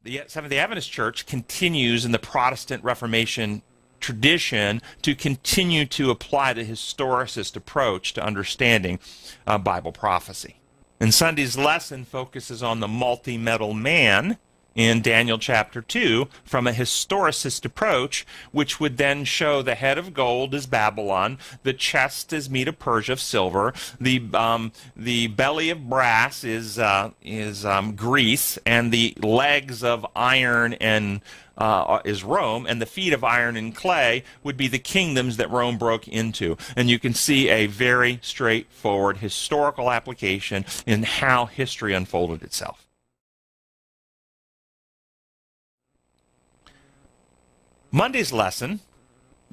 the Seventh-day Adventist Church continues in the Protestant Reformation tradition to continue to apply the historicist approach to understanding Bible prophecy. And Sunday's lesson focuses on the multi-metal man in Daniel chapter 2 from a historicist approach, which would then show the head of gold is Babylon, the chest is Medo-Persia of silver, the belly of brass is Greece, and the legs of iron and is Rome, and the feet of iron and clay would be the kingdoms that Rome broke into. And you can see a very straightforward historical application in how history unfolded itself. Monday's lesson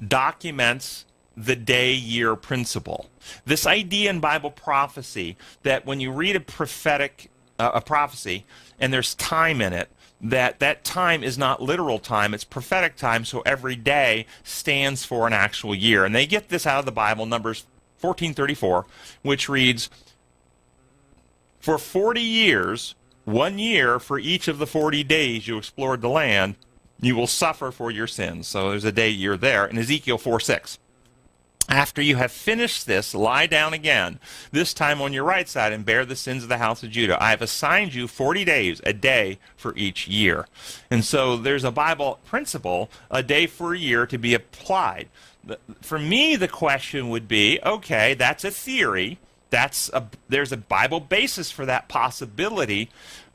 documents the day-year principle. This idea in Bible prophecy that when you read a prophetic a prophecy and there's time in it, that time is not literal time, it's prophetic time, so every day stands for an actual year. And they get this out of the Bible, Numbers 14:34, which reads, "For 40 years, 1 year for each of the 40 days you explored the land, you will suffer for your sins." So there's a day year there. In Ezekiel 4:6. "After you have finished this, lie down again, this time on your right side, and bear the sins of the house of Judah. I have assigned you 40 days, a day for each year." And so there's a Bible principle, a day for a year, to be applied. For me, the question would be, okay, that's a theory. There's a Bible basis for that possibility,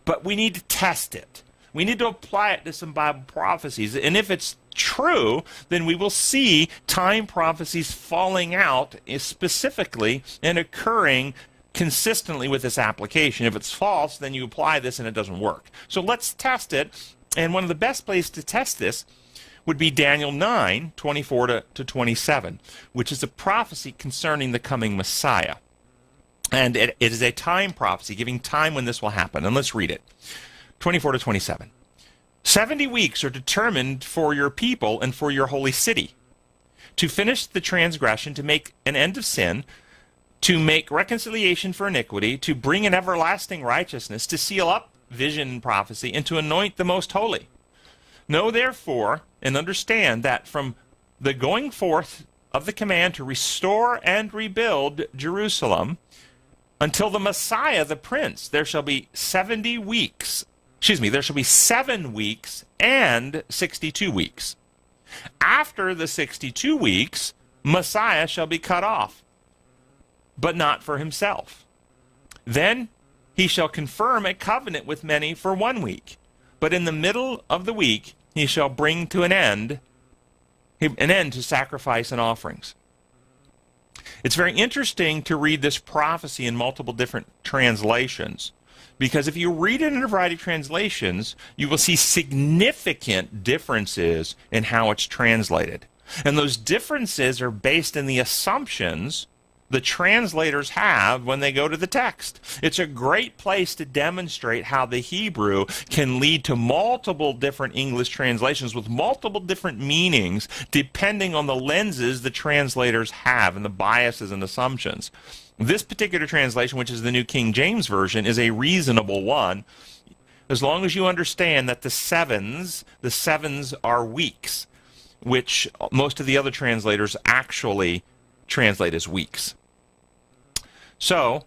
but we need to test it. We need to apply it to some Bible prophecies. And if it's true, then we will see time prophecies falling out specifically and occurring consistently with this application. If it's false, then you apply this and it doesn't work. So let's test it. And one of the best places to test this would be Daniel 9:24 to 27, which is a prophecy concerning the coming Messiah. And it is a time prophecy, giving time when this will happen. And let's read it. 24 to 27. 70 weeks are determined for your people and for your holy city, to finish the transgression, to make an end of sin, to make reconciliation for iniquity, to bring an everlasting righteousness, to seal up vision and prophecy, and to anoint the most holy. Know therefore and understand that from the going forth of the command to restore and rebuild Jerusalem until the Messiah, the Prince, there shall be 7 weeks and 62 weeks. After the 62 weeks, Messiah shall be cut off, but not for himself. Then he shall confirm a covenant with many for 1 week, but in the middle of the week he shall bring to an end to sacrifice and offerings. It's very interesting to read this prophecy in multiple different translations, because if you read it in a variety of translations, you will see significant differences in how it's translated. And those differences are based in the assumptions the translators have when they go to the text. It's a great place to demonstrate how the Hebrew can lead to multiple different English translations with multiple different meanings depending on the lenses the translators have and the biases and assumptions. This particular translation, which is the New King James Version, is a reasonable one, as long as you understand that the sevens are weeks, which most of the other translators actually translate as weeks. So,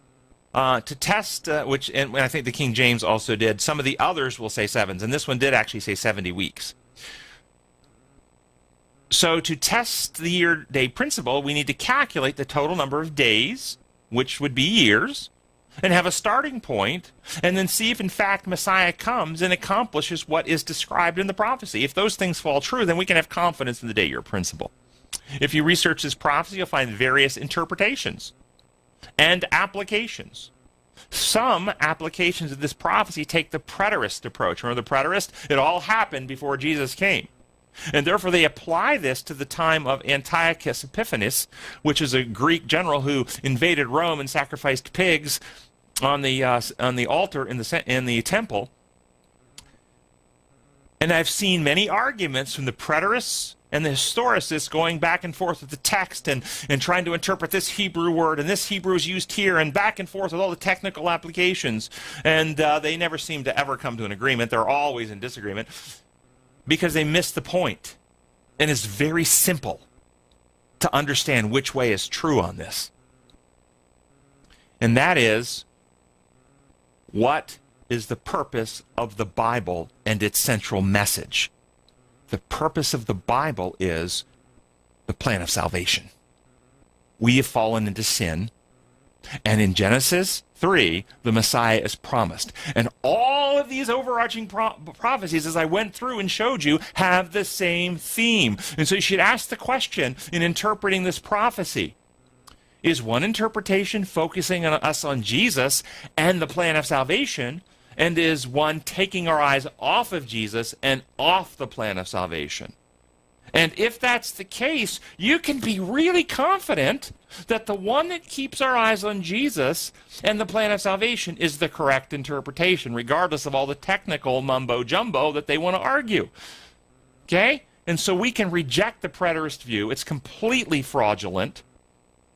to test, and I think the King James also did, some of the others will say sevens, and this one did actually say 70 weeks. So to test the year-day principle, we need to calculate the total number of days, which would be years, and have a starting point, and then see if in fact Messiah comes and accomplishes what is described in the prophecy. If those things fall true, then we can have confidence in the day-year principle. If you research this prophecy, you'll find various interpretations and applications. Some applications of this prophecy take the preterist approach. Remember the preterist? It all happened before Jesus came. And therefore they apply this to the time of Antiochus Epiphanes, which is a Greek general who invaded Rome and sacrificed pigs on the altar in the temple. And I've seen many arguments from the preterists and the historicists going back and forth with the text and trying to interpret this Hebrew word, and this Hebrew is used here, and back and forth with all the technical applications. And they never seem to ever come to an agreement. They're always in disagreement because they miss the point. And it's very simple to understand which way is true on this. And that is, what is the purpose of the Bible and its central message? The purpose of the Bible is the plan of salvation. We have fallen into sin, and in Genesis 3, the Messiah is promised. And all of these overarching prophecies, as I went through and showed you, have the same theme. And so you should ask the question in interpreting this prophecy, is one interpretation focusing on us on Jesus and the plan of salvation, and is one taking our eyes off of Jesus and off the plan of salvation? And if that's the case, you can be really confident that the one that keeps our eyes on Jesus and the plan of salvation is the correct interpretation, regardless of all the technical mumbo-jumbo that they want to argue. Okay? And so we can reject the preterist view. It's completely fraudulent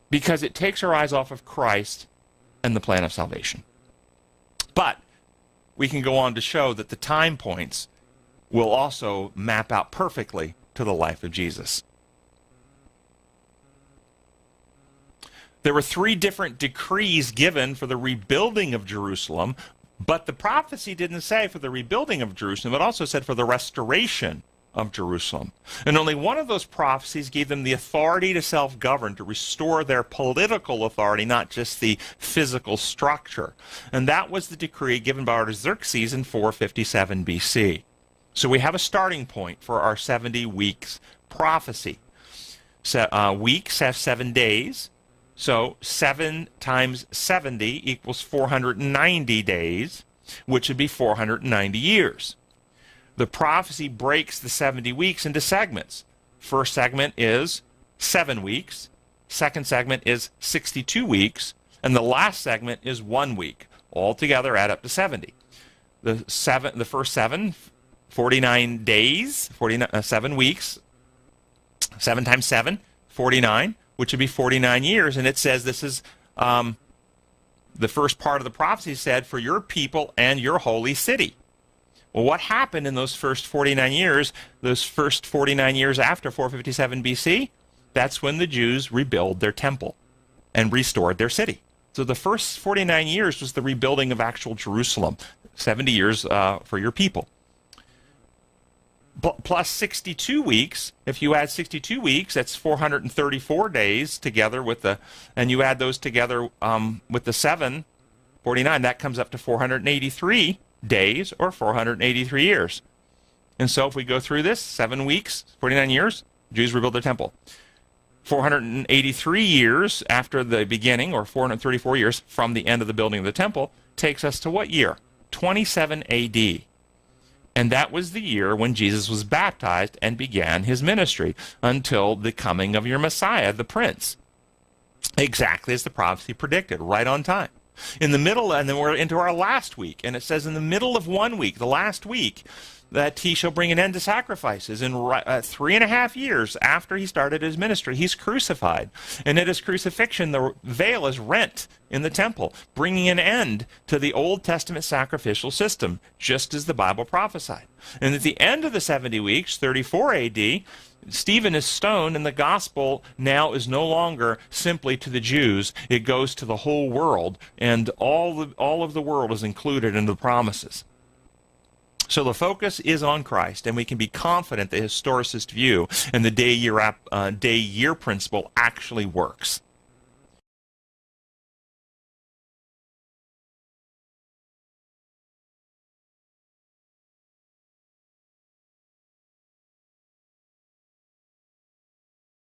because it takes our eyes off of Christ and the plan of salvation. But we can go on to show that the time points will also map out perfectly to the life of Jesus. There were 3 different decrees given for the rebuilding of Jerusalem, but the prophecy didn't say for the rebuilding of Jerusalem. It also said for the restoration of Jerusalem. And only one of those prophecies gave them the authority to self-govern, to restore their political authority, not just the physical structure. And that was the decree given by Artaxerxes in 457 BC. So we have a starting point for our 70 weeks prophecy. So, weeks have 7 days. So 7 times 70 equals 490 days, which would be 490 years. The prophecy breaks the 70 weeks into segments. First segment is 7 weeks. Second segment is 62 weeks. And the last segment is 1 week. All together add up to 70. The first 7, 49 days, 7 weeks. 7 times 7, 49, which would be 49 years. And it says this is the first part of the prophecy said, for your people and your holy city. Well, what happened in those first 49 years, those first 49 years after 457 BC? That's when the Jews rebuilt their temple and restored their city. So the first 49 years was the rebuilding of actual Jerusalem, 70 years for your people. Plus 62 weeks, if you add 62 weeks, that's 434 days together with and you add those together with the 49, that comes up to 483 days or 483 years. And so if we go through this, 7 weeks, 49 years, Jews rebuild their temple. 483 years after the beginning, or 434 years from the end of the building of the temple, takes us to what year? 27 AD. And that was the year when Jesus was baptized and began his ministry until the coming of your Messiah, the Prince. Exactly as the prophecy predicted, right on time. In the middle, and then we're into our last week, and it says in the middle of 1 week, the last week, that he shall bring an end to sacrifices. In 3.5 years after he started his ministry, he's crucified. And at his crucifixion, the veil is rent in the temple, bringing an end to the Old Testament sacrificial system, just as the Bible prophesied. And at the end of the 70 weeks, 34 AD, Stephen is stoned, and the gospel now is no longer simply to the Jews. It goes to the whole world, and all of the world is included in the promises. So the focus is on Christ, and we can be confident the historicist view and the day-year principle actually works.